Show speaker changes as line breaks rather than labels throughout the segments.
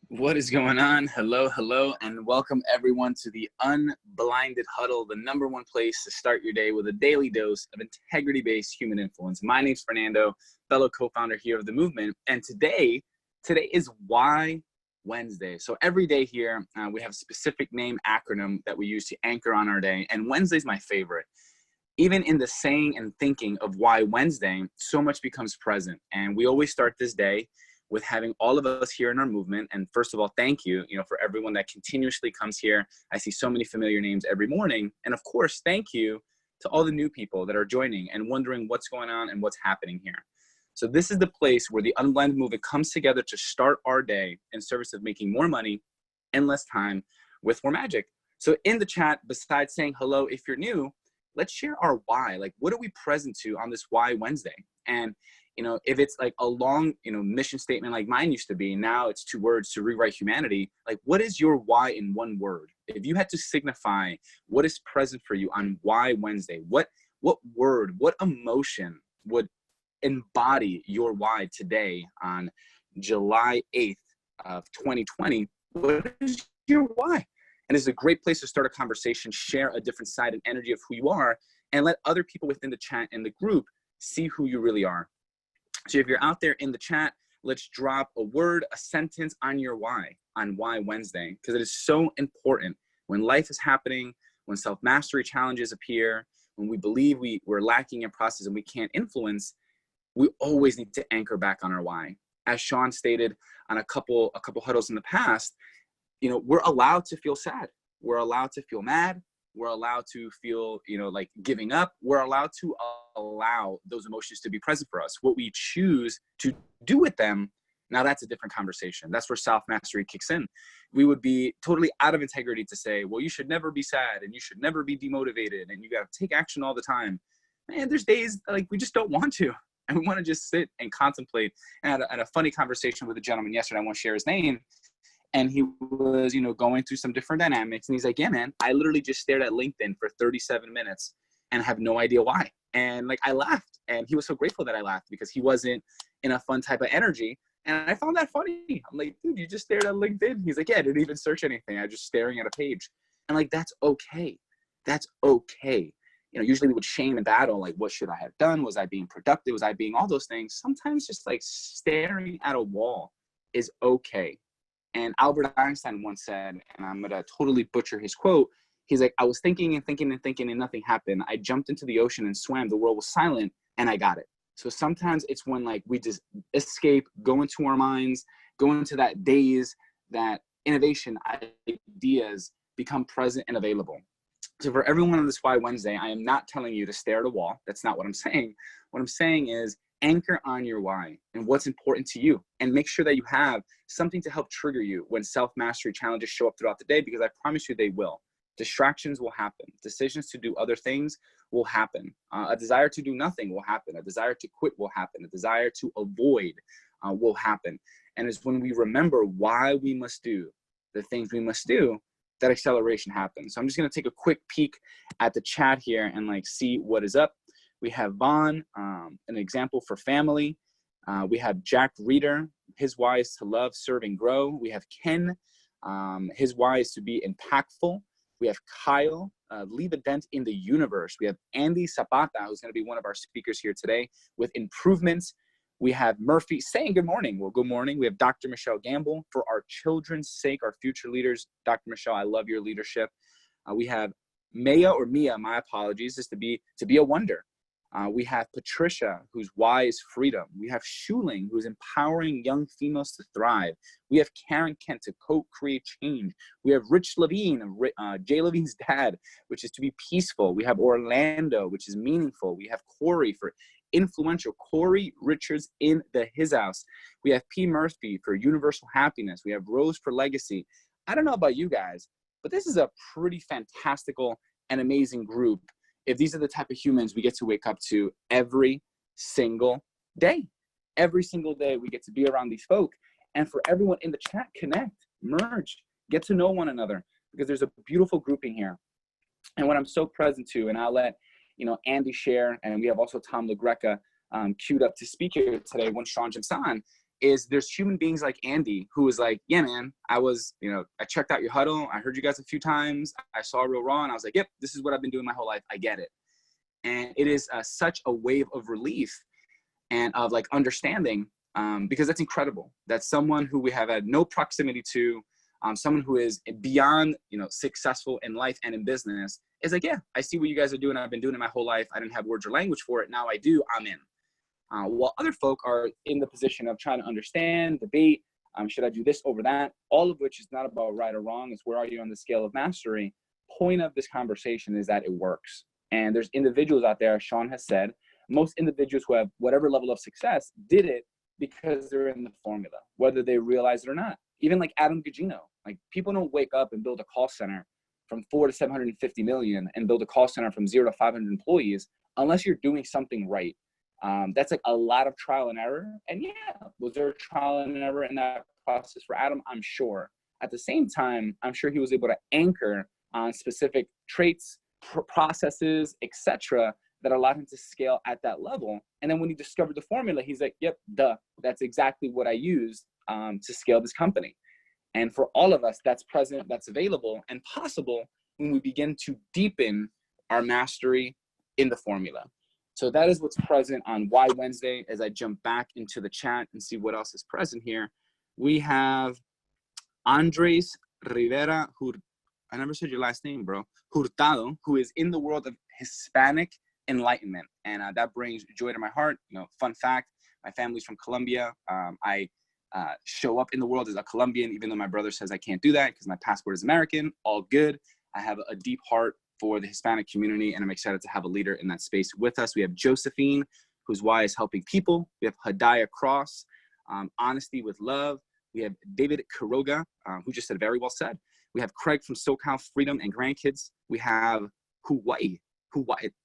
What is going on? Hello, hello, and welcome everyone to the Unblinded Huddle, the number one place to start your day with a daily dose of integrity-based human influence. My name's Fernando, fellow co-founder here of the movement, and today is Why Wednesday. So every day here, we have a specific name acronym that we use to anchor on our day, and Wednesday's my favorite. Even in the saying and thinking of why Wednesday, so much becomes present, and we always start this day with having all of us here in our movement. And first of all, thank you, for everyone that continuously comes here. I see so many familiar names every morning. And of course, thank you to all the new people that are joining and wondering what's going on and what's happening here. So this is the place where the Unblinded movement comes together to start our day in service of making more money in less time with more magic. So in the chat, besides saying hello if you're new, let's share our why. Like, what are we present to on this Why Wednesday? And if it's like a long, mission statement like mine used to be, now it's 2 words: to rewrite humanity. Like, what is your why in 1 word? If you had to signify what is present for you on Why Wednesday, what word, what emotion would embody your why today on July 8th of 2020? What is your why? And it's a great place to start a conversation, share a different side and energy of who you are, and let other people within the chat and the group see who you really are. So if you're out there in the chat, let's drop a word, a sentence on your why, on Why Wednesday, because it is so important when life is happening, when self-mastery challenges appear, when we believe we're lacking in process and we can't influence, we always need to anchor back on our why. As Sean stated on a couple huddles in the past, we're allowed to feel sad. We're allowed to feel mad. We're allowed to feel, like giving up. We're allowed to allow those emotions to be present for us. What we choose to do with them, now that's a different conversation. That's where self-mastery kicks in. We would be totally out of integrity to say, well, you should never be sad and you should never be demotivated and you got to take action all the time. Man, there's days like we just don't want to. And we want to just sit and contemplate. And I had a funny conversation with a gentleman yesterday. I won't share his name. And he was, going through some different dynamics. And he's like, yeah, man, I literally just stared at LinkedIn for 37 minutes and have no idea why. And like, I laughed. And he was so grateful that I laughed because he wasn't in a fun type of energy. And I found that funny. I'm like, dude, you just stared at LinkedIn. He's like, yeah, I didn't even search anything. I was just staring at a page. And like, that's okay. That's okay. Usually we would shame and battle, like, what should I have done? Was I being productive? Was I being all those things? Sometimes just like staring at a wall is okay. And Albert Einstein once said, and I'm going to totally butcher his quote, he's like, I was thinking and thinking and thinking and nothing happened. I jumped into the ocean and swam. The world was silent and I got it. So sometimes it's when like we just escape, go into our minds, go into that daze, that innovation ideas become present and available. So for everyone on this Why Wednesday, I am not telling you to stare at a wall. That's not what I'm saying. What I'm saying is anchor on your why and what's important to you, and make sure that you have something to help trigger you when self-mastery challenges show up throughout the day, because I promise you they will. Distractions will happen. Decisions to do other things will happen. A desire to do nothing will happen. A desire to quit will happen. A desire to avoid will happen. And it's when we remember why we must do the things we must do that acceleration happens. So I'm just going to take a quick peek at the chat here and like see what is up. We have Vaughn, an example for family. We have Jack Reeder. His why is to love, serve, and grow. We have Ken. His why is to be impactful. We have Kyle, leave a dent in the universe. We have Andy Zapata, who's going to be one of our speakers here today, with improvements. We have Murphy saying good morning. Well, good morning. We have Dr. Michelle Gamble, for our children's sake, our future leaders. Dr. Michelle, I love your leadership. We have Maya, or Mia, my apologies, is to be a wonder. We have Patricia, whose why is freedom. We have Shuling, who's empowering young females to thrive. We have Karen Kent to co-create change. We have Rich Levine, Jay Levine's dad, which is to be peaceful. We have Orlando, which is meaningful. We have Corey for influential. Corey Richards in his house. We have P. Murphy for universal happiness. We have Rose for legacy. I don't know about you guys, but this is a pretty fantastical and amazing group. If these are the type of humans we get to wake up to every single day. Every single day we get to be around these folk. And for everyone in the chat, connect, merge, get to know one another, because there's a beautiful grouping here. And what I'm so present to, and I'll let Andy share, and we have also Tom LaGreca queued up to speak here today when Sean jumps on, is there's human beings like Andy who was like, yeah, man, I checked out your Huddle. I heard you guys a few times. I saw Real Raw and I was like, yep, this is what I've been doing my whole life. I get it. And it is such a wave of relief and of like understanding, because that's incredible. That's someone who we have had no proximity to, someone who is beyond, successful in life and in business, is like, yeah, I see what you guys are doing. I've been doing it my whole life. I didn't have words or language for it. Now I do, I'm in. While other folk are in the position of trying to understand, debate, should I do this over that? All of which is not about right or wrong. It's where are you on the scale of mastery? Point of this conversation is that it works. And there's individuals out there, Sean has said, most individuals who have whatever level of success did it because they're in the formula, whether they realize it or not. Even like Adam Gugino, like people don't wake up and build a call center from 4 to 750 million and build a call center from 0 to 500 employees unless you're doing something right. That's like a lot of trial and error. And yeah, was there trial and error in that process for Adam? I'm sure. At the same time, I'm sure he was able to anchor on specific traits, processes, etc., that allowed him to scale at that level. And then when he discovered the formula, he's like, yep, that's exactly what I used to scale this company. And for all of us, that's present, that's available and possible when we begin to deepen our mastery in the formula. So that is what's present on Why Wednesday. As I jump back into the chat and see what else is present here, we have Andres Rivera, who, I never said your last name, bro, Hurtado, who is in the world of Hispanic enlightenment. And that brings joy to my heart. Fun fact, my family's from Colombia. I show up in the world as a Colombian, even though my brother says I can't do that because my passport is American. All good. I have a deep heart for the Hispanic community, and I'm excited to have a leader in that space with us. We have Josephine, whose why is helping people. We have Hadaya Cross, honesty with love. We have David Quiroga, who just said very well said. We have Craig from SoCal Freedom and Grandkids. We have Hawaii.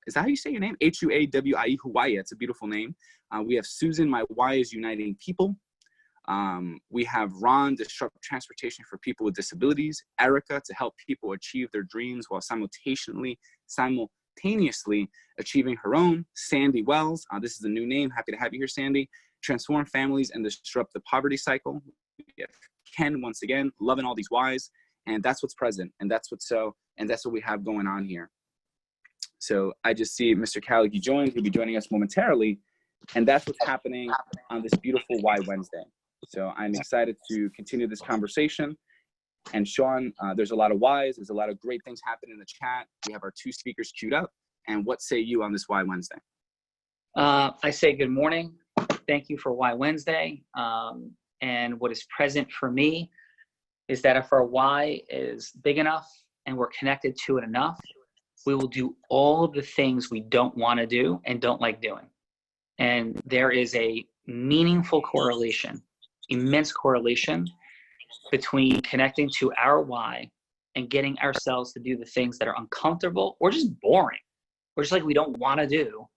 Is that how you say your name? Huawie, Hawaii. It's a beautiful name. We have Susan, my why is uniting people. We have Ron, disrupt transportation for people with disabilities. Erica, to help people achieve their dreams while simultaneously achieving her own. Sandy Wells, this is a new name. Happy to have you here, Sandy. Transform families and disrupt the poverty cycle. We have Ken, once again, loving all these whys. And that's what's present. And that's what we have going on here. So I just see Mr. Callaghy joined. He'll be joining us momentarily. And that's what's happening on this beautiful Why Wednesday. So I'm excited to continue this conversation. And Sean, there's a lot of whys. There's a lot of great things happening in the chat. We have our two speakers queued up. And what say you on this Why Wednesday?
I say good morning. Thank you for Why Wednesday. And what is present for me is that if our why is big enough and we're connected to it enough, we will do all of the things we don't want to do and don't like doing. And there is a meaningful correlation, immense correlation between connecting to our why and getting ourselves to do the things that are uncomfortable or just boring or just like we don't want to do,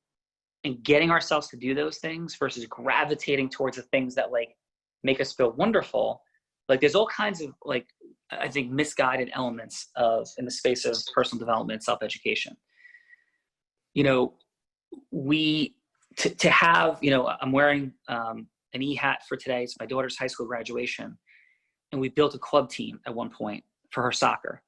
and getting ourselves to do those things versus gravitating towards the things that like make us feel wonderful. Like there's all kinds of like, I think, misguided elements in the space of personal development, self-education. To have, I'm wearing an E-hat for today. It's my daughter's high school graduation. And we built a club team at one point for her soccer.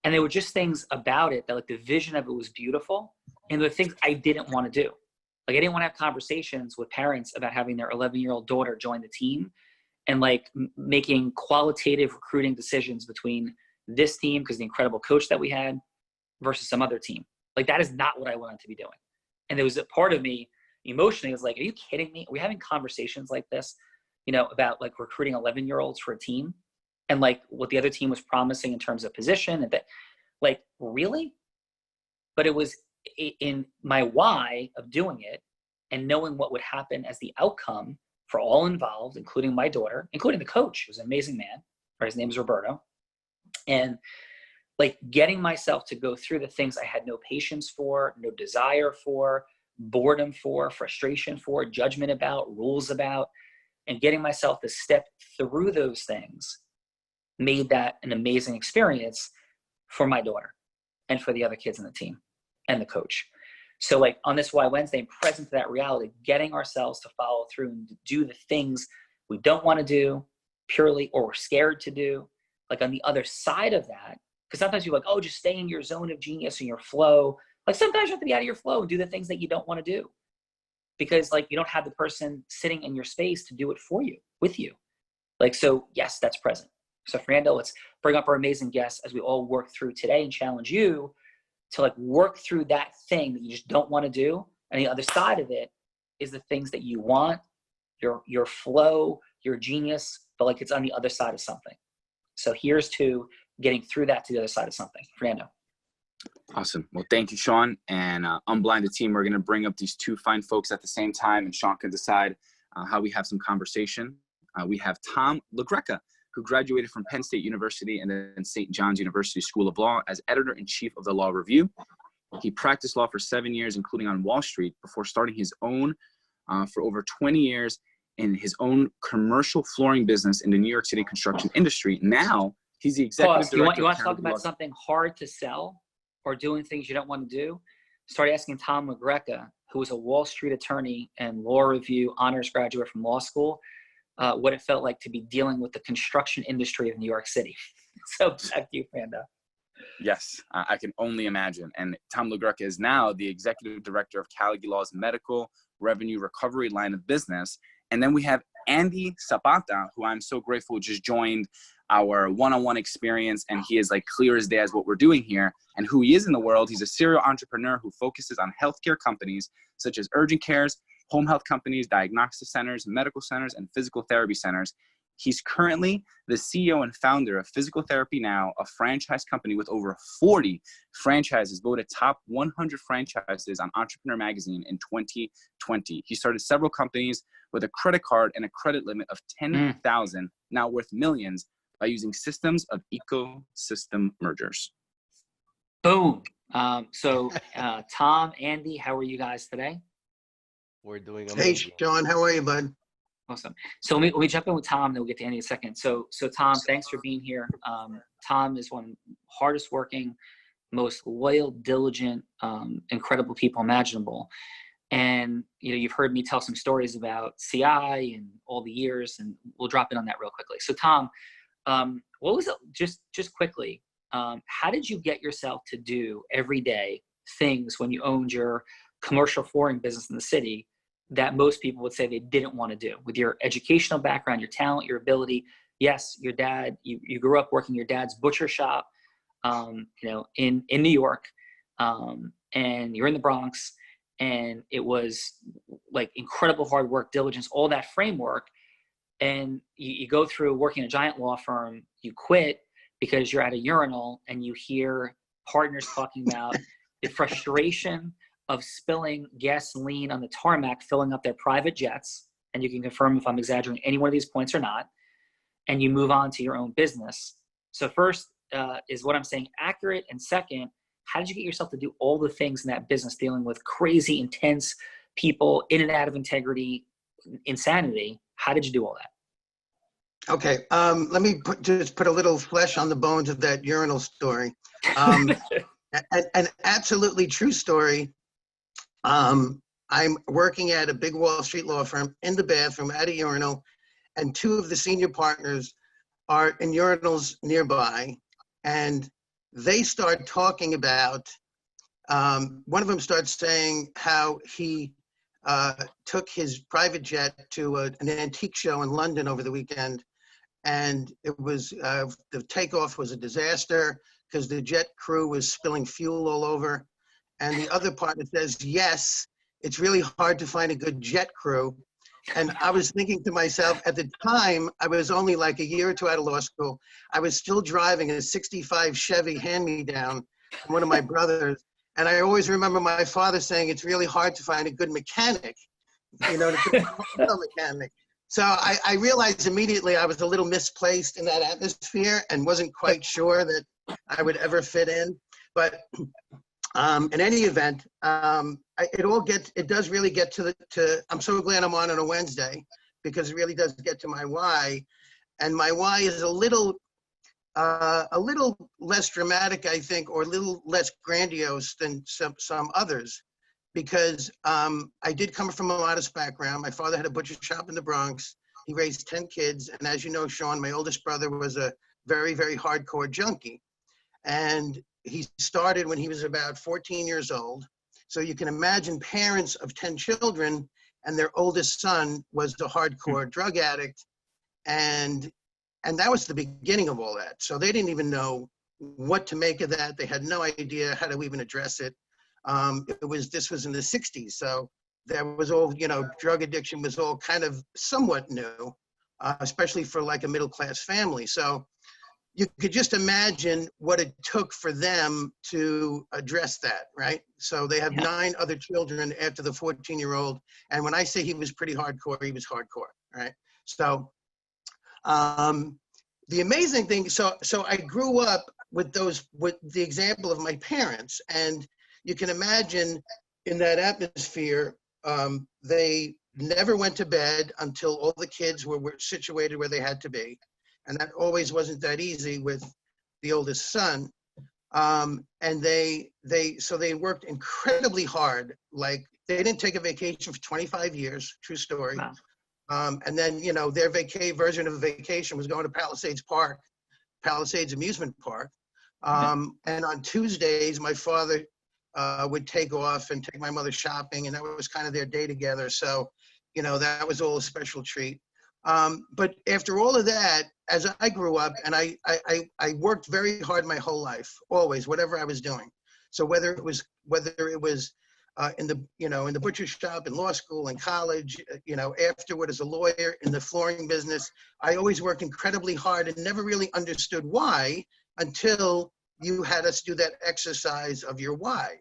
And there were just things about it that like the vision of it was beautiful. And there were things I didn't want to do. Like I didn't want to have conversations with parents about having their 11-year-old daughter join the team and like making qualitative recruiting decisions between this team, because the incredible coach that we had, versus some other team. Like that is not what I wanted to be doing. And there was a part of me emotionally was like, are you kidding me? Are we having conversations like this, about like recruiting 11-year-olds for a team and like what the other team was promising in terms of position and that, like, really? But it was in my why of doing it and knowing what would happen as the outcome for all involved, including my daughter, including the coach, who's an amazing man, or his name is Roberto. And like getting myself to go through the things I had no patience for, no desire for, boredom for, frustration for, judgment about, rules about, and getting myself to step through those things made that an amazing experience for my daughter and for the other kids in the team and the coach. So like on this Why Wednesday, present to that reality, getting ourselves to follow through and do the things we don't want to do purely, or we're scared to do. Like on the other side of that, because sometimes you're like, oh, just stay in your zone of genius and your flow. Like sometimes you have to be out of your flow and do the things that you don't want to do, because like you don't have the person sitting in your space to do it for you, with you. Like, so yes, that's present. So Fernando, let's bring up our amazing guests as we all work through today and challenge you to like work through that thing that you just don't want to do. And the other side of it is the things that you want, your flow, your genius, but like it's on the other side of something. So here's to getting through that to the other side of something. Fernando.
Awesome. Well, thank you, Sean. And Unblinded team, we're going to bring up these two fine folks at the same time, and Sean can decide how we have some conversation. We have Tom LaGreca, who graduated from Penn State University and then St. John's University School of Law as editor-in-chief of the Law Review. He practiced law for 7 years, including on Wall Street, before starting his own for over 20 years in his own commercial flooring business in the New York City construction industry. Now, he's the executive director.
You want to talk about something hard to sell or doing things you don't want to do? Start asking Tom LaGreca, who was a Wall Street attorney and Law Review honors graduate from law school, what it felt like to be dealing with the construction industry of New York City. So back to you, Fernando.
Yes, I can only imagine. And Tom LaGreca is now the executive director of Caliggy Law's medical revenue recovery line of business. And then we have Andy Zapata, who I'm so grateful just joined our one-on-one experience. And he is like clear as day as what we're doing here and who he is in the world. He's a serial entrepreneur who focuses on healthcare companies such as urgent cares, home health companies, diagnostic centers, medical centers, and physical therapy centers. He's currently the CEO and founder of Physical Therapy Now, a franchise company with over 40 franchises, voted top 100 franchises on Entrepreneur Magazine in 2020. He started several companies with a credit card and a credit limit of $10,000, now worth millions, by using systems of ecosystem mergers.
Boom. So Tom, Andy, how are you guys today?
We're doing amazing.
Hey, Sean, how are you, bud?
Awesome. So let me jump in with Tom, then we'll get to Andy in a second. So Tom, thanks for being here. Tom is one of the hardest working, most loyal, diligent, incredible people imaginable. And you've heard me tell some stories about CI and all the years, and we'll drop in on that real quickly. So Tom, what was it, just quickly, how did you get yourself to do everyday things when you owned your commercial flooring business in the city that most people would say they didn't want to do? With your educational background, your talent, your ability. Yes, your dad, you grew up working your dad's butcher shop, in New York, and you're in the Bronx, and it was like incredible hard work, diligence, all that framework. And you go through working a giant law firm, you quit because you're at a urinal and you hear partners talking about the frustration of spilling gasoline on the tarmac, filling up their private jets. And you can confirm if I'm exaggerating any one of these points or not. And you move on to your own business. So first, is what I'm saying accurate? And second, how did you get yourself to do all the things in that business, dealing with crazy, intense people, in and out of integrity, insanity? How did you do all that?
Okay, let me just put a little flesh on the bones of that urinal story. An absolutely true story. I'm working at a big Wall Street law firm in the bathroom at a urinal, and two of the senior partners are in urinals nearby, and they start talking about, one of them starts saying how he took his private jet to an antique show in London over the weekend, and it was the takeoff was a disaster because the jet crew was spilling fuel all over. And the other partner says, yes, it's really hard to find a good jet crew. And I was thinking to myself, at the time, I was only like a year or two out of law school. I was still driving a 65 Chevy hand-me-down from one of my brothers. And I always remember my father saying, it's really hard to find a good mechanic, to be a mechanic. So I realized immediately I was a little misplaced in that atmosphere and wasn't quite sure that I would ever fit in. But in any event, it does really get to I'm so glad I'm on a Wednesday, because it really does get to my why. And my why is a little less dramatic, I think, or a little less grandiose than some others, because I did come from a modest background. My father had a butcher shop in the Bronx. He raised 10 kids. And as you know, Sean, my oldest brother was a very, very hardcore junkie. And he started when he was about 14 years old. So you can imagine parents of 10 children, and their oldest son was a hardcore drug addict. And that was the beginning of all that. So they didn't even know what to make of that. They had no idea how to even address it. This was in the 60s. So there was all, drug addiction was all kind of somewhat new, especially for like a middle-class family. So you could just imagine what it took for them to address that, right? So they have 9 other children after the 14-year-old. And when I say he was pretty hardcore, he was hardcore, right? So the amazing thing, so I grew up with the example of my parents, and you can imagine in that atmosphere, they never went to bed until all the kids were situated where they had to be. And that always wasn't that easy with the oldest son. And they worked incredibly hard. Like, they didn't take a vacation for 25 years, true story.
Wow.
And then, their version of a vacation was going to Palisades Amusement Park. And on Tuesdays, my father would take off and take my mother shopping, and that was kind of their day together. So, that was all a special treat. But after all of that, as I grew up, and I worked very hard my whole life, always, whatever I was doing. So whether it was in the butcher shop, in law school, in college, afterward as a lawyer, in the flooring business, I always worked incredibly hard and never really understood why until you had us do that exercise of your why.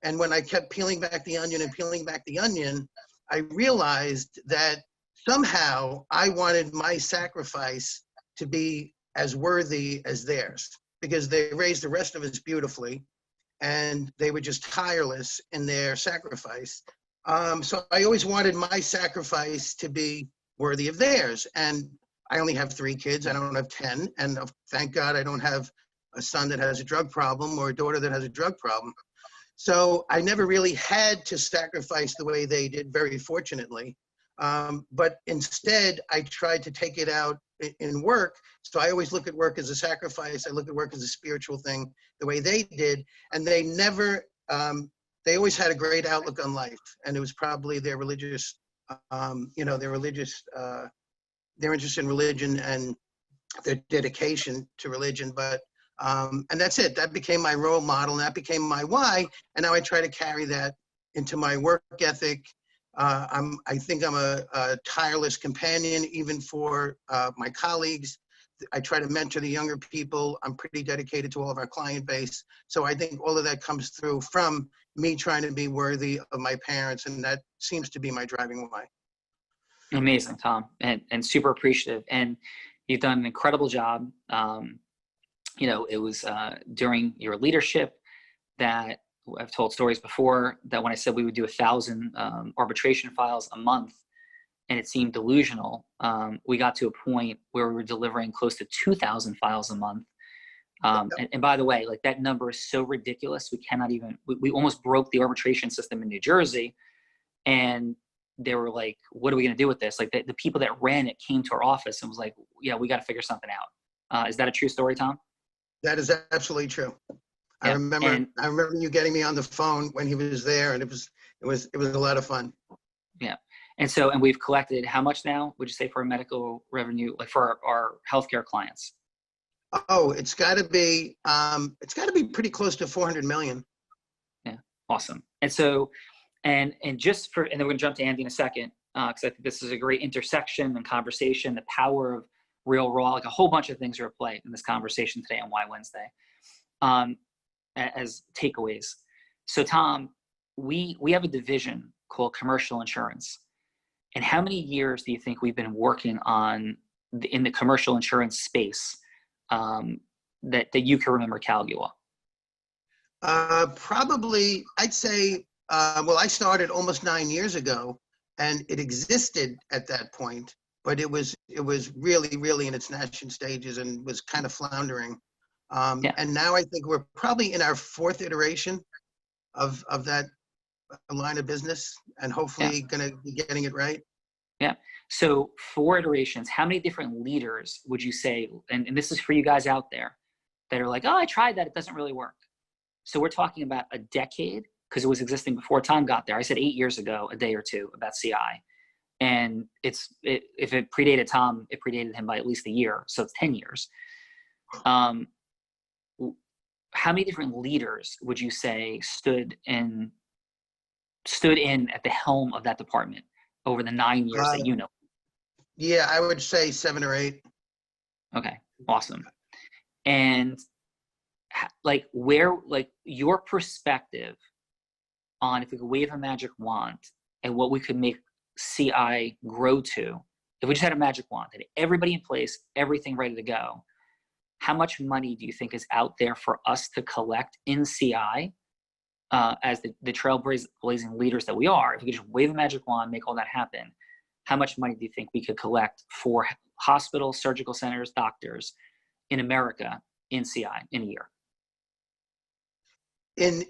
And when I kept peeling back the onion, I realized that somehow I wanted my sacrifice to be as worthy as theirs, because they raised the rest of us beautifully, and they were just tireless in their sacrifice. So I always wanted my sacrifice to be worthy of theirs. And I only have 3 kids. I don't have 10. And thank God I don't have a son that has a drug problem or a daughter that has a drug problem. So I never really had to sacrifice the way they did, very fortunately. But instead, I tried to take it out in work. So I always look at work as a sacrifice. I look at work as a spiritual thing, the way they did. And they never, they always had a great outlook on life. And it was probably their religious, their interest in religion and their dedication to religion. But, and that's it. That became my role model, and that became my why. And now I try to carry that into my work ethic. I think I'm a tireless companion, even for my colleagues. I try to mentor the younger people. I'm pretty dedicated to all of our client base. So I think all of that comes through from me trying to be worthy of my parents, and that seems to be my driving why.
Amazing, Tom, and super appreciative. And you've done an incredible job. It was during your leadership that I've told stories before, that when I said we would do 1,000 arbitration files a month, and it seemed delusional, we got to a point where we were delivering close to 2,000 files a month. And by the way, like, that number is so ridiculous. We cannot even, we almost broke the arbitration system in New Jersey, and they were like, what are we going to do with this? Like, the people that ran it came to our office and was like, yeah, we got to figure something out. Is that a true story, Tom?
That is absolutely true.
Yeah.
I remember you getting me on the phone when he was there, and it was a lot of fun.
Yeah. And we've collected how much now, would you say, for our medical revenue, like for our healthcare clients?
Oh, it's got to be pretty close to 400 million.
Yeah. Awesome. And so, and then we're going to jump to Andy in a second, because I think this is a great intersection and conversation, the power of real raw, like a whole bunch of things are at play in this conversation today on Why Wednesday, as takeaways. So Tom, we have a division called commercial insurance. And how many years do you think we've been working on in the commercial insurance space that you can remember, Calgua?
Probably, I'd say, I started almost 9 years ago, and it existed at that point, but it was really, really in its nascent stages and was kind of floundering. And now I think we're probably in our 4th iteration of that line of business, and hopefully going to be getting it right.
Yeah. So 4 iterations, how many different leaders would you say, and this is for you guys out there that are like, oh, I tried that, it doesn't really work. So we're talking about a decade, because it was existing before Tom got there. I said 8 years ago, a day or two, about CI. And if it predated Tom, it predated him by at least a year. So it's 10 years. How many different leaders would you say stood in at the helm of that department over the 9 years that you know?
Yeah, I would say 7 or 8.
Okay, awesome. And like your perspective on if we could wave a magic wand and what we could make CI grow to, if we just had a magic wand and everybody in place, everything ready to go, how much money do you think is out there for us to collect in CI as the trailblazing leaders that we are? If we could just wave a magic wand, make all that happen, how much money do you think we could collect for hospitals, surgical centers, doctors in America in CI in a year?
In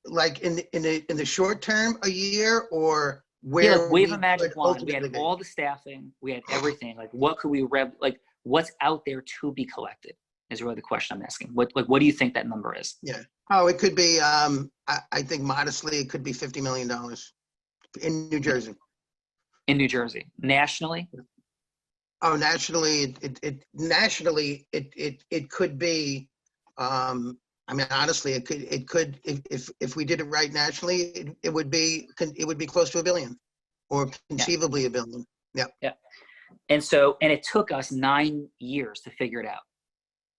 the short term, a year, or where?
Yeah, like wave a
we
magic
could
wand. We had
ultimately be.
all the staffing, we had everything. Like, what could we like? What's out there to be collected? Is really the question I'm asking. What do you think that number is?
Yeah. Oh, it could be. I think modestly, it could be $50 million in New Jersey.
In New Jersey, nationally.
Oh, nationally, it could be. I mean, honestly, it could if we did it right nationally, it would be close to $1 billion, or conceivably $1 billion. Yeah.
Yeah. And it took us 9 years to figure it out.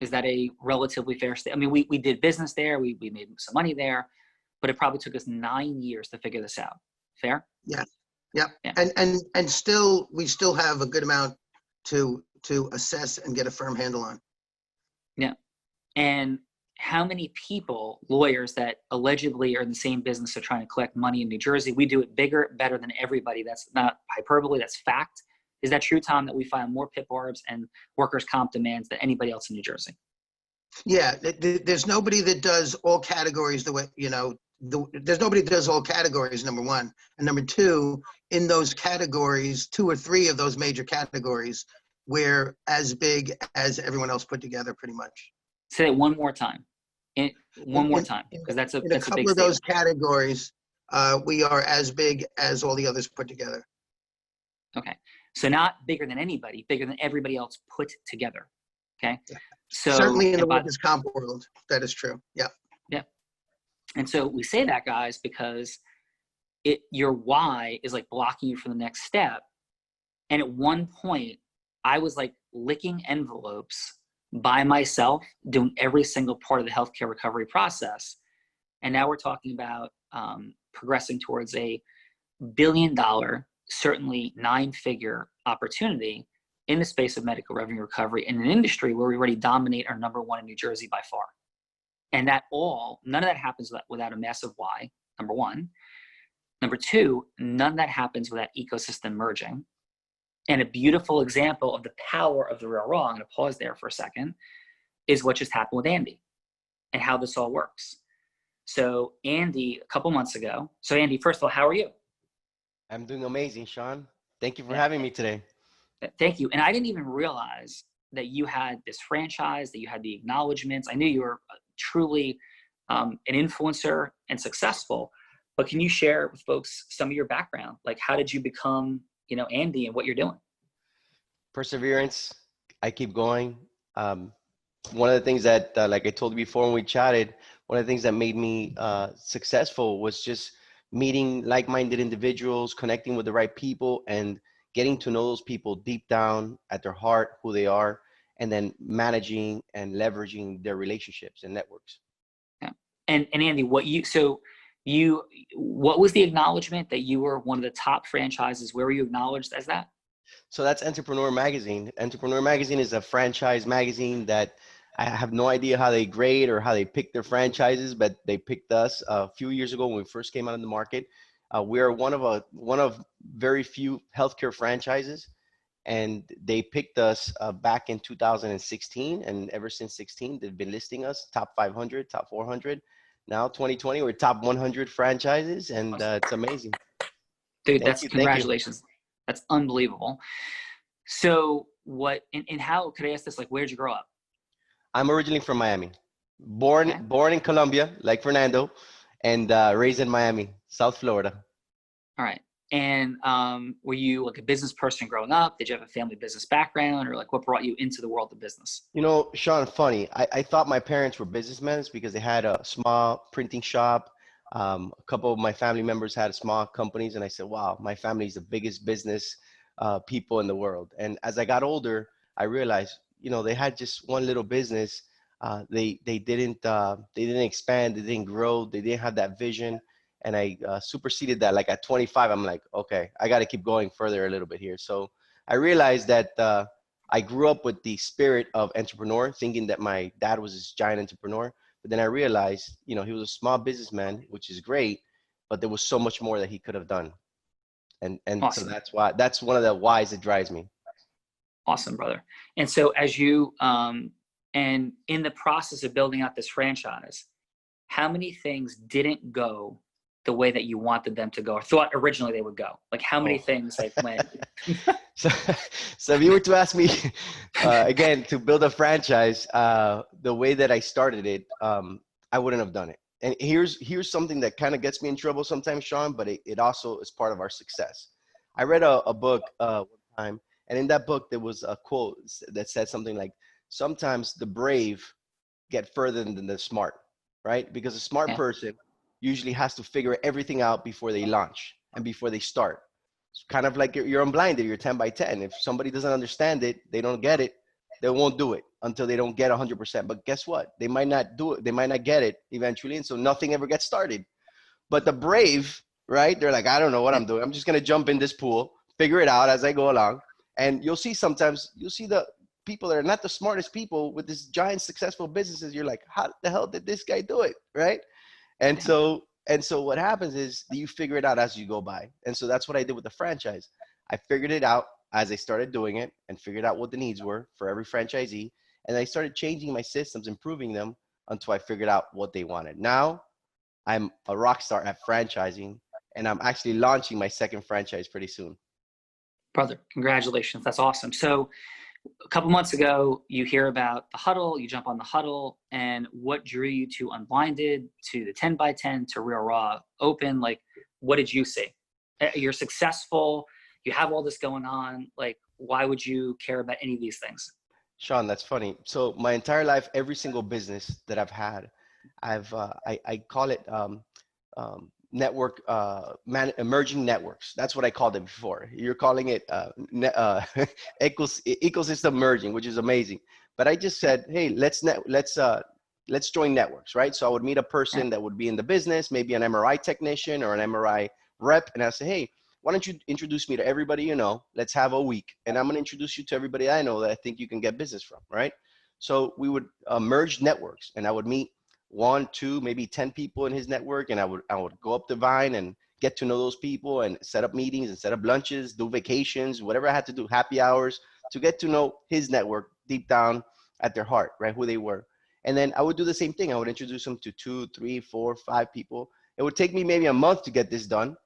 Is that a relatively fair statement? I mean, we did business there, we made some money there, but it probably took us 9 years to figure this out. Fair?
Yeah. Yeah.
Yeah.
And we still have a good amount to assess and get a firm handle on.
Yeah. And how many people, lawyers that allegedly are in the same business of trying to collect money in New Jersey, we do it bigger, better than everybody. That's not hyperbole, that's fact. Is that true, Tom, that we file more PIP arbs and workers' comp demands than anybody else in New Jersey?
Yeah, there's nobody that does all categories the way, there's nobody that does all categories, number one. And number two, in those categories, 2 or 3 of those major categories, we're as big as everyone else put together, pretty much.
Say it one more time. One more time, because that's a
big couple of those categories, we are as big as all the others put together.
Okay, so not bigger than anybody, bigger than everybody else put together. Okay,
yeah.
So
certainly in the workers' comp world, that is true. Yeah.
Yeah, and so we say that, guys, because your why is like blocking you from the next step. And at one point, I was like licking envelopes by myself, doing every single part of the healthcare recovery process. And now we're talking about progressing towards a $1 billion, certainly 9-figure opportunity in the space of medical revenue recovery in an industry where we already dominate, our number 1 in New Jersey by far. And none of that happens without a massive why, number 1. Number 2, none of that happens without ecosystem merging. And a beautiful example of the power of the real raw, I'm going to pause there for a second, is what just happened with Andy and how this all works. So Andy, a couple months ago. So Andy, first of all, how are you?
I'm doing amazing, Sean. Thank you for having me today.
Thank you. And I didn't even realize that you had this franchise, that you had the acknowledgments. I knew you were truly an influencer and successful, but can you share with folks some of your background? Like, how did you become, Andy, and what you're doing?
Perseverance. I keep going. One of the things that, like I told you before when we chatted, one of the things that made me successful was just meeting like-minded individuals, connecting with the right people, and getting to know those people deep down at their heart, who they are, and then managing and leveraging their relationships and networks.
Yeah. And Andy, what was the acknowledgement that you were one of the top franchises? Where were you acknowledged as that?
So that's Entrepreneur Magazine. Entrepreneur Magazine is a franchise magazine that I have no idea how they grade or how they pick their franchises, but they picked us a few years ago when we first came out in the market. We are one of very few healthcare franchises, and they picked us back in 2016, and ever since 16, they've been listing us top 500, top 400. Now 2020, we're top 100 franchises, and it's amazing.
Dude, congratulations. That's unbelievable. So and how, could I ask this, like, where'd you grow up?
I'm originally from Miami,
Okay.
born in Colombia, like Fernando, and raised in Miami, South Florida.
All right. And were you like a business person growing up? Did you have a family business background, or like what brought you into the world of business?
You know, Sean, funny. I thought my parents were businessmen because they had a small printing shop. A couple of my family members had small companies, and I said, "Wow, my family's the biggest business people in the world." And as I got older, I realized, you know, they had just one little business. They didn't expand, they didn't grow, they didn't have that vision. And I superseded that. Like at 25, I'm like, okay, I got to keep going further a little bit here. So I realized that. I grew up with the spirit of entrepreneur, thinking that my dad was this giant entrepreneur. But then I realized, you know, he was a small businessman, which is great, but there was so much more that he could have done. And so
Awesome.
that's one of the whys that drives me.
Awesome, brother. And so as you, and in the process of building out this franchise, how many things didn't go the way that you wanted them to go, or thought originally they would go? Like how many things like went?
So, so if you were to ask me again to build a franchise, the way that I started it, I wouldn't have done it. And here's something that kind of gets me in trouble sometimes, Sean, but it also is part of our success. I read a book one time, and in that book there was a quote that said something like, "Sometimes the brave get further than the smart," right? Because a smart
Yeah.
person usually has to figure everything out before they launch and before they start. It's kind of like you're unblinded, you're 10 by 10. If somebody doesn't understand it, they don't get it, they won't do it until they don't get 100%. But guess what? They might not do it. They might not get it eventually. And so nothing ever gets started. But the brave, right? They're like, I don't know what
Yeah.
I'm doing. I'm just going to jump in this pool, figure it out as I go along. And you'll see sometimes, you'll see the people that are not the smartest people with this giant successful businesses. You're like, how the hell did this guy do it? Right? And
Yeah.
so what happens is you figure it out as you go by. And so that's what I did with the franchise. I figured it out as I started doing it and figured out what the needs were for every franchisee. And I started changing my systems, improving them until I figured out what they wanted. Now I'm a rock star at franchising, and I'm actually launching my second franchise pretty soon.
Brother, congratulations. That's awesome. So a couple months ago, you hear about the Huddle, you jump on the Huddle, and what drew you to Unblinded, to the 10 by 10, to Real Raw Open? Like, what did you see? You're successful, you have all this going on. Like, why would you care about any of these things?
Sean, that's funny. So my entire life, every single business that I've had, I call it network emerging networks. That's what I called it before. You're calling it ecosystem merging, which is amazing. But I just said, hey, let's join networks, right? So I would meet a person that would be in the business, maybe an MRI technician or an MRI rep, and I say, hey, why don't you introduce me to everybody you know? Let's have a week, and I'm going to introduce you to everybody I know that I think you can get business from, right? So we would merge networks, and I would meet 1, 2, maybe 10 people in his network, and I would go up the vine and get to know those people and set up meetings and set up lunches, do vacations, whatever I had to do, happy hours, to get to know his network deep down at their heart, right? Who they were. And then I would do the same thing. I would introduce them to 2, 3, 4, 5 people. It would take me maybe a month to get this done.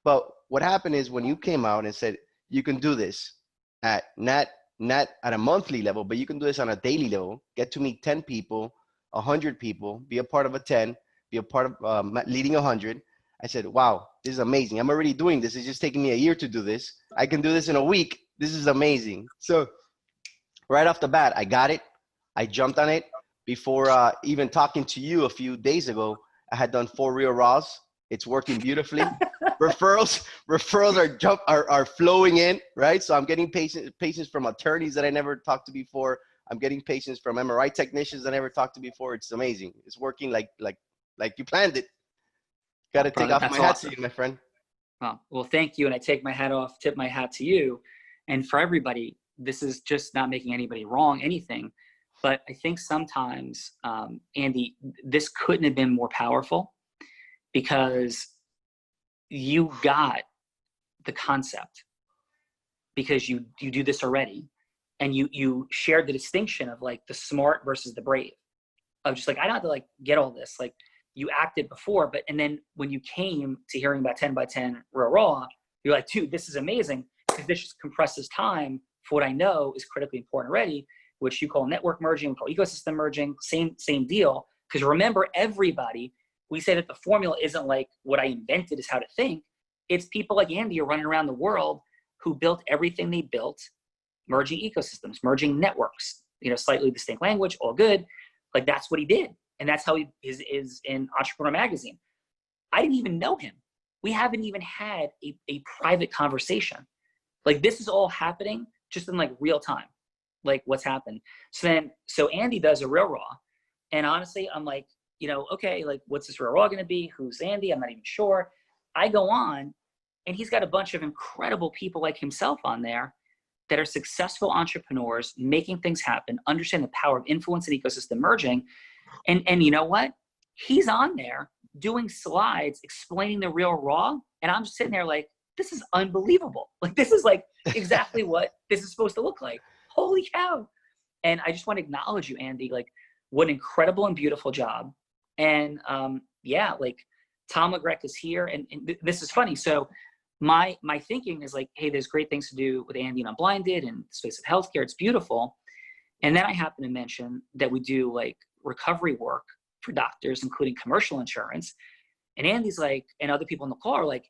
But what happened is when you came out and said, you can do this at not at a monthly level, but you can do this on a daily level, get to meet 10 people, 100 people, be a part of a 10, be a part of leading 100. I said, wow, this is amazing. I'm already doing this. It's just taking me a year to do this. I can do this in a week. This is amazing. So right off the bat, I got it. I jumped on it. Before even talking to you a few days ago, I had done 4 Real Raws. It's working beautifully. referrals are flowing in, right? So I'm getting patients from attorneys that I never talked to before. I'm getting patients from MRI technicians I never talked to before. It's amazing. It's working like you planned it. Got to take off my hat to you, my friend.
Well, thank you. And I take my hat off, tip my hat to you. And for everybody, this is just not making anybody wrong, anything. But I think sometimes, Andy, this couldn't have been more powerful, because you got the concept, because you do this already. And you shared the distinction of like the smart versus the brave, of just like, I don't have to like get all this. Like, you acted before, and then when you came to hearing about 10 by 10 Real Raw, you're like, dude, this is amazing. because this just compresses time for what I know is critically important already, which you call network merging, we call ecosystem merging, same deal. Because remember, everybody, we say that the formula isn't like what I invented is how to think. It's people like Andy are running around the world who built everything they built, merging ecosystems, merging networks, slightly distinct language, all good. Like that's what he did. And that's how he is in Entrepreneur Magazine. I didn't even know him. We haven't even had a private conversation. Like this is all happening just in like real time, like what's happened. So Andy does a real raw. And honestly, I'm like, okay, like what's this real raw gonna be? Who's Andy? I'm not even sure. I go on and he's got a bunch of incredible people like himself on there that are successful entrepreneurs, making things happen, understand the power of influence and ecosystem merging. And you know what? He's on there doing slides, explaining the real raw. And I'm just sitting there like, this is unbelievable. Like, this is like exactly what this is supposed to look like. Holy cow. And I just want to acknowledge you, Andy, like what an incredible and beautiful job. And yeah, like Tom McGreck is here. And this is funny. So my thinking is like, hey, there's great things to do with Andy and Unblinded and the space of healthcare. It's beautiful. And then I happen to mention that we do like recovery work for doctors, including commercial insurance. And Andy's like, and other people in the call are like,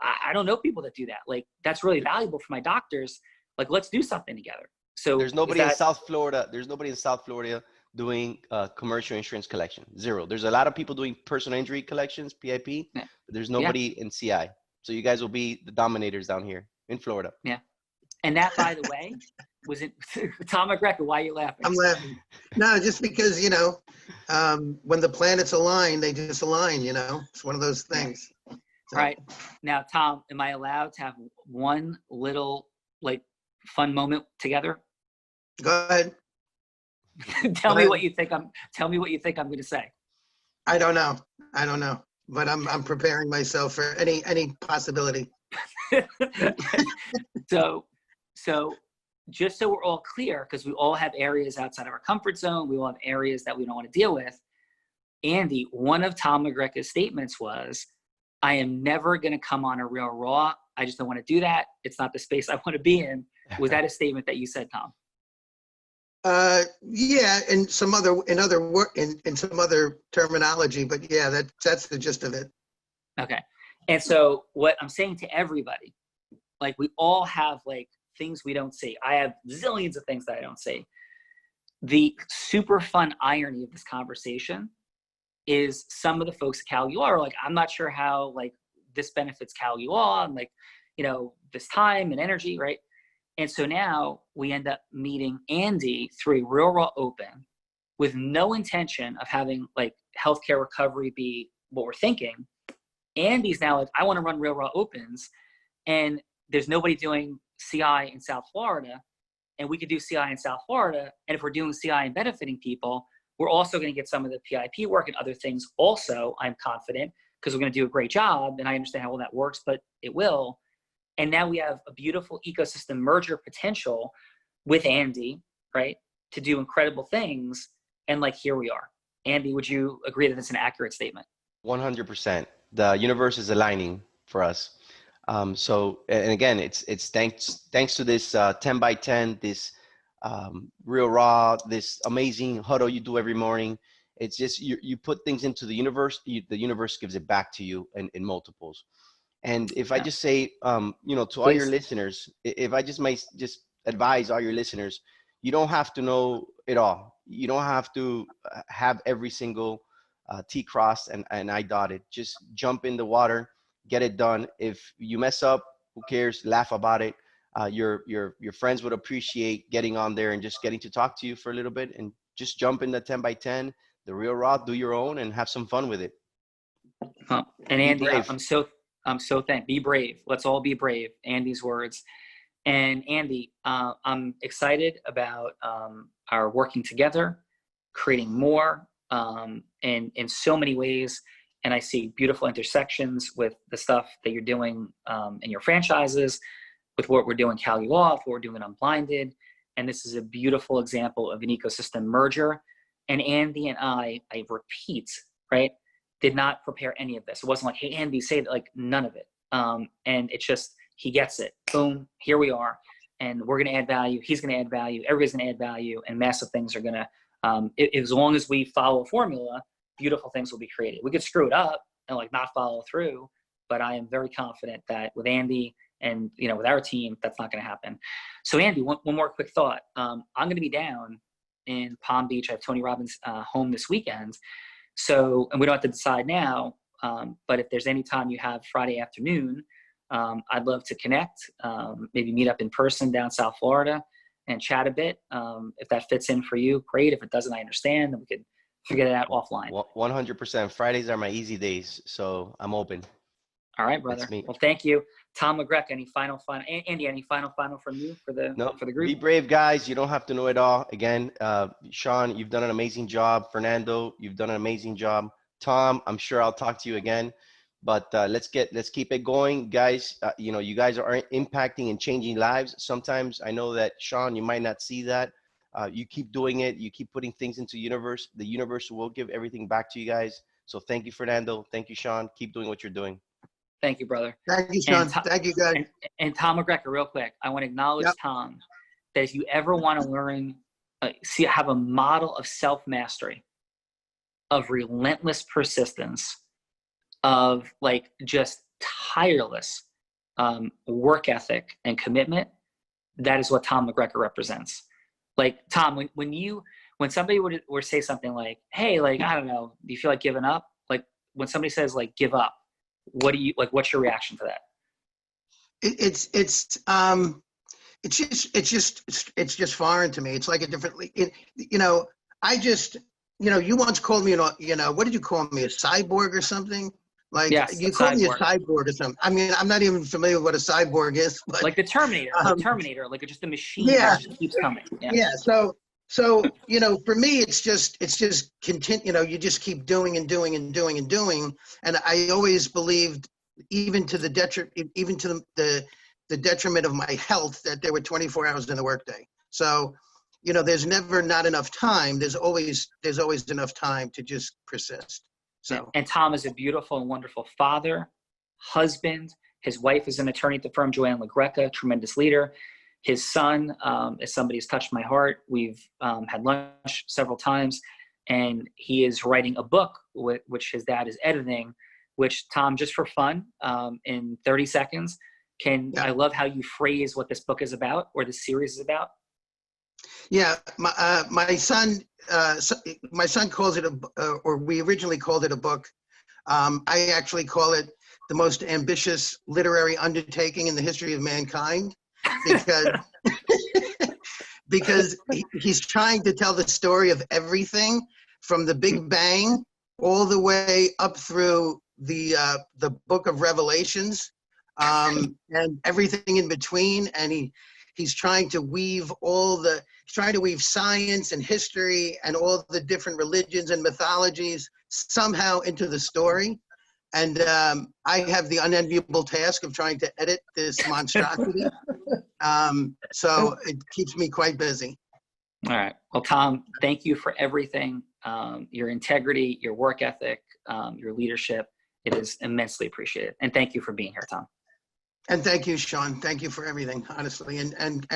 I don't know people that do that. Like, that's really valuable for my doctors. Like, let's do something together. So
there's nobody in South Florida. There's nobody in South Florida doing commercial insurance collection. Zero. There's a lot of people doing personal injury collections, PIP,
yeah.
but there's nobody in CI. So you guys will be the dominators down here in Florida.
Yeah. And that, by the way, was it Tom McGreck? Why are you laughing?
I'm laughing. No, just because, when the planets align, they just align, It's one of those things. So.
All right. Now, Tom, am I allowed to have one little like fun moment together?
Go ahead.
Tell me what you think I'm going to say.
I don't know, but I'm preparing myself for any possibility.
So just so we're all clear, because we all have areas outside of our comfort zone, we all have areas that we don't want to deal with. Andy, one of Tom McGreck's statements was, I am never going to come on a real raw. I just don't want to do that. It's not the space I want to be in. Was that a statement that you said, Tom?
Yeah, in some other terminology, but yeah, that's the gist of it.
Okay. And so what I'm saying to everybody, like we all have like things we don't see. I have zillions of things that I don't see. The super fun irony of this conversation is some of the folks at Cal U are like, I'm not sure how like this benefits Cal U and like, this time and energy, right? And so now we end up meeting Andy through a Real Raw Open with no intention of having like healthcare recovery be what we're thinking. Andy's now like, I want to run Real Raw Opens, and there's nobody doing CI in South Florida, and we could do CI in South Florida. And if we're doing CI and benefiting people, we're also going to get some of the PIP work and other things also, I'm confident, because we're going to do a great job. And I understand how well that works, but it will. And now we have a beautiful ecosystem merger potential with Andy, right, to do incredible things. And like, here we are. Andy, would you agree that it's an accurate statement?
100%. The universe is aligning for us. So, and again, it's thanks to this 10 by 10, this Real Raw, this amazing huddle you do every morning. It's just, you put things into the universe, the universe gives it back to you in multiples. And if I just say, to all your listeners, if I just might just advise all your listeners, you don't have to know it all. You don't have to have every single T crossed and I dotted. Just jump in the water, get it done. If you mess up, who cares? Laugh about it. Your friends would appreciate getting on there and just getting to talk to you for a little bit, and just jump in the 10 by 10, the Real Raw, do your own, and have some fun with it.
And Andy, I'm so thankful. Be brave. Let's all be brave. Andy's words. And Andy, I'm excited about our working together, creating more, in so many ways. And I see beautiful intersections with the stuff that you're doing in your franchises, with what we're doing Cal U Off, what we're doing Unblinded. And this is a beautiful example of an ecosystem merger. And Andy and I repeat, right, did not prepare any of this. It wasn't like, hey, Andy, say that, like none of it. And it's just, he gets it. Boom, here we are. And we're going to add value. He's going to add value. Everybody's going to add value. And massive things are going to, as long as we follow a formula, beautiful things will be created. We could screw it up and like not follow through, but I am very confident that with Andy and, you know, with our team, that's not going to happen. So Andy, one more quick thought. I'm going to be down in Palm Beach. I have Tony Robbins home this weekend. So, and we don't have to decide now, but if there's any time you have Friday afternoon, I'd love to connect, maybe meet up in person down South Florida and chat a bit. If that fits in for you, great. If it doesn't, I understand, then we could figure that out offline.
100%. Fridays are my easy days, so I'm open.
All right, brother. Well, thank you. Tom McGreck, any final, Andy, any final from you for the group?
Be brave, guys. You don't have to know it all. Again, Sean, you've done an amazing job. Fernando, you've done an amazing job. Tom, I'm sure I'll talk to you again. But let's keep it going, guys. You know, you guys are impacting and changing lives. Sometimes I know that, Sean, you might not see that. You keep doing it. You keep putting things into the universe. The universe will give everything back to you guys. So thank you, Fernando. Thank you, Sean. Keep doing what you're doing.
Thank you, brother.
Thank you, Sean. Thank you, guys.
And Tom McGrecker, real quick, I want to acknowledge Tom, that if you ever want to learn, have a model of self-mastery, of relentless persistence, of like just tireless work ethic and commitment, that is what Tom McGrecker represents. Like, Tom, when somebody would say something like, hey, like, I don't know, do you feel like giving up? Like when somebody says like, give up, what's your reaction to that?
It's just foreign to me. It's like a different, you know, you once called me, what did you call me? A cyborg or something? Like,
yes,
you called me a cyborg or something. I mean, I'm not even familiar with what a cyborg is. But,
like the Terminator, like just a machine that just keeps coming.
Yeah. So, you know, for me, it's just continue, you know, you just keep doing and doing and doing and doing. And I always believed, even to the detriment of my health, that there were 24 hours in the workday. So, you know, there's never not enough time. There's always enough time to just persist. So,
and Tom is a beautiful and wonderful father, husband. His wife is an attorney at the firm, Joanne LaGreca, tremendous leader. His son is somebody who's touched my heart. We've had lunch several times, and he is writing a book, which his dad is editing, which, Tom, just for fun, in 30 seconds, I love how you phrase what this book is about, or the series is about.
Yeah, my son calls it or we originally called it a book. I actually call it the most ambitious literary undertaking in the history of mankind, because he's trying to tell the story of everything from the Big Bang all the way up through the book of Revelations, and everything in between. And he's trying to weave science and history and all the different religions and mythologies somehow into the story. And I have the unenviable task of trying to edit this monstrosity. So it keeps me quite busy.
All right. Well, Tom, thank you for everything. Your integrity, your work ethic, your leadership. It is immensely appreciated. And thank you for being here, Tom.
And thank you, Sean. Thank you for everything, honestly. And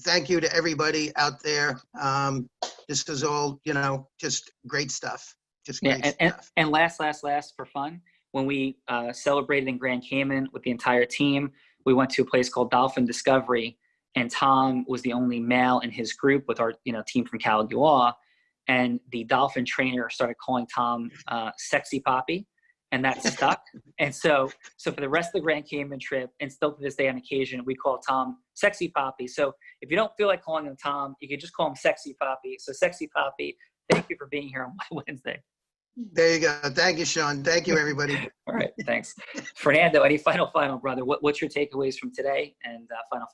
thank you to everybody out there. This is all, you know, just great stuff. Just great stuff.
And last for fun, when we celebrated in Grand Cayman with the entire team, we went to a place called Dolphin Discovery, and Tom was the only male in his group with our, you know, team from Caligula. And the dolphin trainer started calling Tom Sexy Poppy, and that stuck. And so for the rest of the Grand Cayman trip, and still to this day on occasion, we call Tom Sexy Poppy. So if you don't feel like calling him Tom, you can just call him Sexy Poppy. So Sexy Poppy, thank you for being here on my Wednesday.
There you go. Thank you, Sean. Thank you, everybody.
All right, thanks. Fernando, any final, brother? What's your takeaways from today, and final?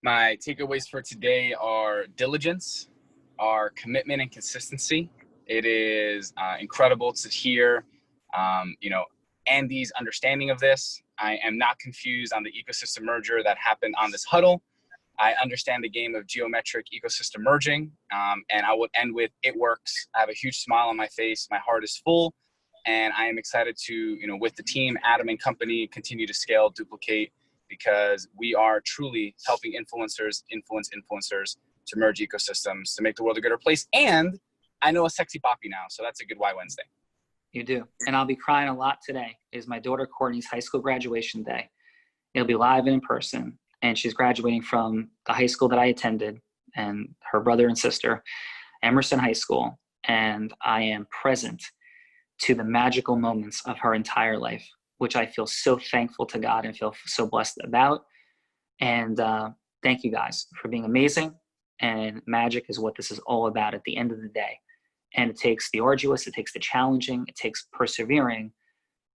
My takeaways for today are diligence, our commitment and consistency. It is incredible to hear, you know, Andy's understanding of this. I am not confused on the ecosystem merger that happened on this huddle. I understand the game of geometric ecosystem merging, and I would end with, it works. I have a huge smile on my face. My heart is full. And I am excited to, with the team, Adam and company, continue to scale, duplicate, because we are truly helping influencers influence influencers to merge ecosystems to make the world a better place. And I know a sexy poppy now, so that's a good Why Wednesday.
You do. And I'll be crying a lot today. It is my daughter Courtney's high school graduation day. It'll be live and in person. And she's graduating from the high school that I attended, and her brother and sister, Emerson High School. And I am present to the magical moments of her entire life, which I feel so thankful to God and feel so blessed about. And thank you guys for being amazing. And magic is what this is all about at the end of the day. And it takes the arduous, it takes the challenging, it takes persevering.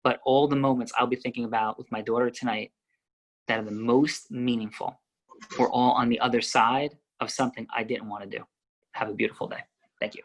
But all the moments I'll be thinking about with my daughter tonight that are the most meaningful were all on the other side of something I didn't want to do. Have a beautiful day. Thank you.